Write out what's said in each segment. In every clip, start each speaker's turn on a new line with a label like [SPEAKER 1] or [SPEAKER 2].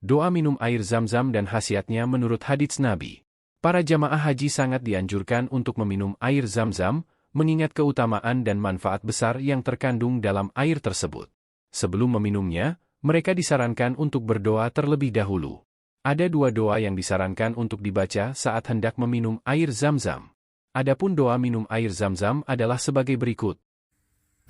[SPEAKER 1] Doa minum air Zam-Zam dan khasiatnya menurut hadits Nabi. Para jamaah haji sangat dianjurkan untuk meminum air Zam-Zam, mengingat keutamaan dan manfaat besar yang terkandung dalam air tersebut. Sebelum meminumnya, mereka disarankan untuk berdoa terlebih dahulu. Ada dua doa yang disarankan untuk dibaca saat hendak meminum air Zam-Zam. Adapun doa minum air Zam-Zam adalah sebagai berikut.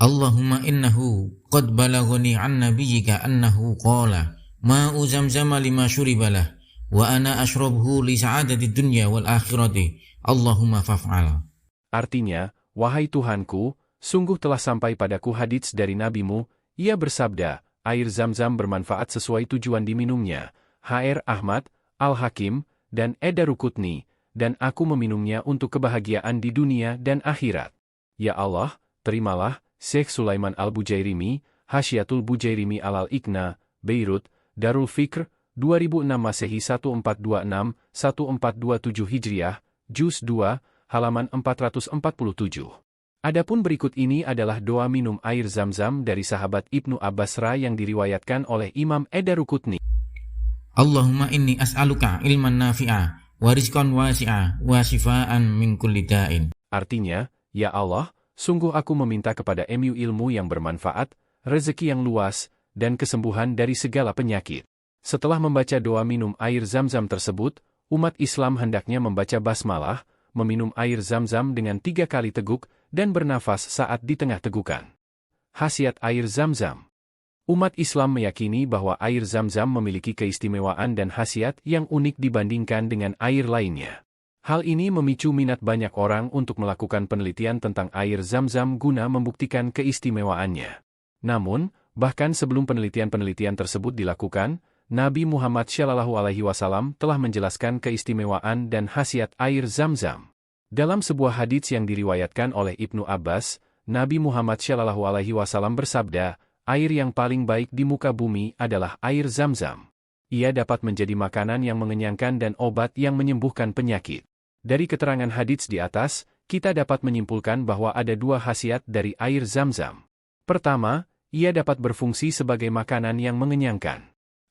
[SPEAKER 2] Allahumma innahu qad balaghani an nabiyyika annahu qala ma'u zamzama lima syuribalah wa ana ashrabhu li sa'adati dunya wal akhirati Allahumma faf'al.
[SPEAKER 1] Artinya, wahai Tuhanku, sungguh telah sampai padaku hadits dari nabimu, ia bersabda, air Zam-Zam bermanfaat sesuai tujuan diminumnya. Hr. Ahmad, Al-Hakim, dan Edarukutni, dan aku meminumnya untuk kebahagiaan di dunia dan akhirat. Ya Allah, terimalah, Syekh Sulaiman Al-Bujairimi, Hasyiatul Bujairimi Al-Iqna, Beirut, Darul Fikr, 2006 Masehi 1426-1427 Hijriah, Juz 2, halaman 447. Adapun berikut ini adalah doa minum air Zam-Zam dari sahabat Ibnu Abbas yang diriwayatkan oleh Imam Edarukutni.
[SPEAKER 2] Allahumma inni as'aluka ilman nafi'a wa rizqan wasi'a wa shifaan min kulli da'in.
[SPEAKER 1] Artinya, ya Allah, sungguh aku meminta kepada ilmu yang bermanfaat, rezeki yang luas, dan kesembuhan dari segala penyakit. Setelah membaca doa minum air Zam-Zam tersebut, umat Islam hendaknya membaca basmalah, meminum air Zam-Zam dengan 3 kali teguk, dan bernafas saat di tengah tegukan. Khasiat air Zam-Zam. Umat Islam meyakini bahwa air Zam-Zam memiliki keistimewaan dan khasiat yang unik dibandingkan dengan air lainnya. Hal ini memicu minat banyak orang untuk melakukan penelitian tentang air Zam-Zam guna membuktikan keistimewaannya. Namun, bahkan sebelum penelitian-penelitian tersebut dilakukan, Nabi Muhammad SAW telah menjelaskan keistimewaan dan khasiat air Zam-Zam. Dalam sebuah hadits yang diriwayatkan oleh Ibnu Abbas, Nabi Muhammad SAW bersabda, air yang paling baik di muka bumi adalah air Zam-Zam. Ia dapat menjadi makanan yang mengenyangkan dan obat yang menyembuhkan penyakit. Dari keterangan hadits di atas, kita dapat menyimpulkan bahwa ada 2 khasiat dari air Zam-Zam. Pertama, ia dapat berfungsi sebagai makanan yang mengenyangkan.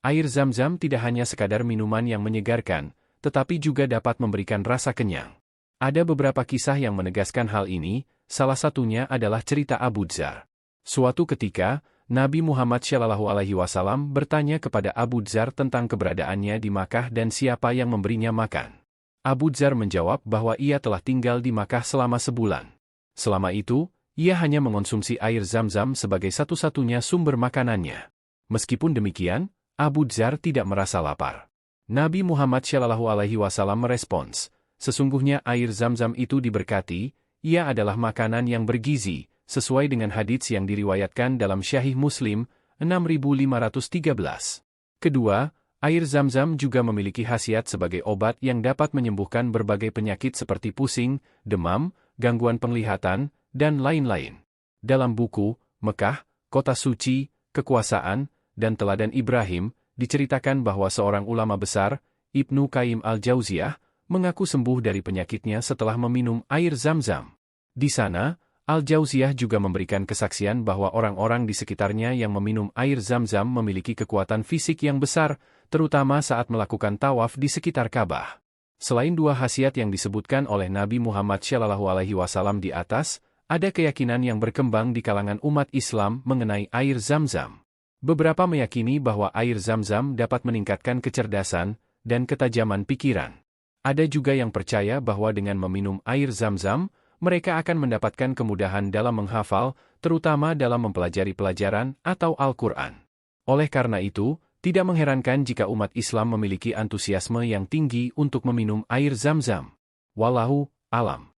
[SPEAKER 1] Air Zam-Zam tidak hanya sekadar minuman yang menyegarkan, tetapi juga dapat memberikan rasa kenyang. Ada beberapa kisah yang menegaskan hal ini, salah satunya adalah cerita Abu Dzar. Suatu ketika, Nabi Muhammad SAW bertanya kepada Abu Dzar tentang keberadaannya di Makkah dan siapa yang memberinya makan. Abu Dzar menjawab bahwa ia telah tinggal di Makkah selama sebulan. Selama itu, ia hanya mengonsumsi air Zam-Zam sebagai satu-satunya sumber makanannya. Meskipun demikian, Abu Dzar tidak merasa lapar. Nabi Muhammad SAW merespons, sesungguhnya air Zam-Zam itu diberkati, ia adalah makanan yang bergizi, sesuai dengan hadits yang diriwayatkan dalam Syahih Muslim, 6513. Kedua, air Zam-Zam juga memiliki khasiat sebagai obat yang dapat menyembuhkan berbagai penyakit seperti pusing, demam, gangguan penglihatan, dan lain-lain. Dalam buku, Mekah, Kota Suci, Kekuasaan, dan Teladan Ibrahim, diceritakan bahwa seorang ulama besar, Ibnu Qayyim al-Jauziyah, mengaku sembuh dari penyakitnya setelah meminum air Zam-Zam. Di sana, Al-Jauziyah juga memberikan kesaksian bahwa orang-orang di sekitarnya yang meminum air Zam-Zam memiliki kekuatan fisik yang besar, terutama saat melakukan tawaf di sekitar Ka'bah. Selain 2 khasiat yang disebutkan oleh Nabi Muhammad SAW di atas, ada keyakinan yang berkembang di kalangan umat Islam mengenai air Zam-Zam. Beberapa meyakini bahwa air Zam-Zam dapat meningkatkan kecerdasan dan ketajaman pikiran. Ada juga yang percaya bahwa dengan meminum air Zam-Zam, mereka akan mendapatkan kemudahan dalam menghafal, terutama dalam mempelajari pelajaran atau Al-Quran. Oleh karena itu, tidak mengherankan jika umat Islam memiliki antusiasme yang tinggi untuk meminum air Zam-Zam. Wallahu a'lam.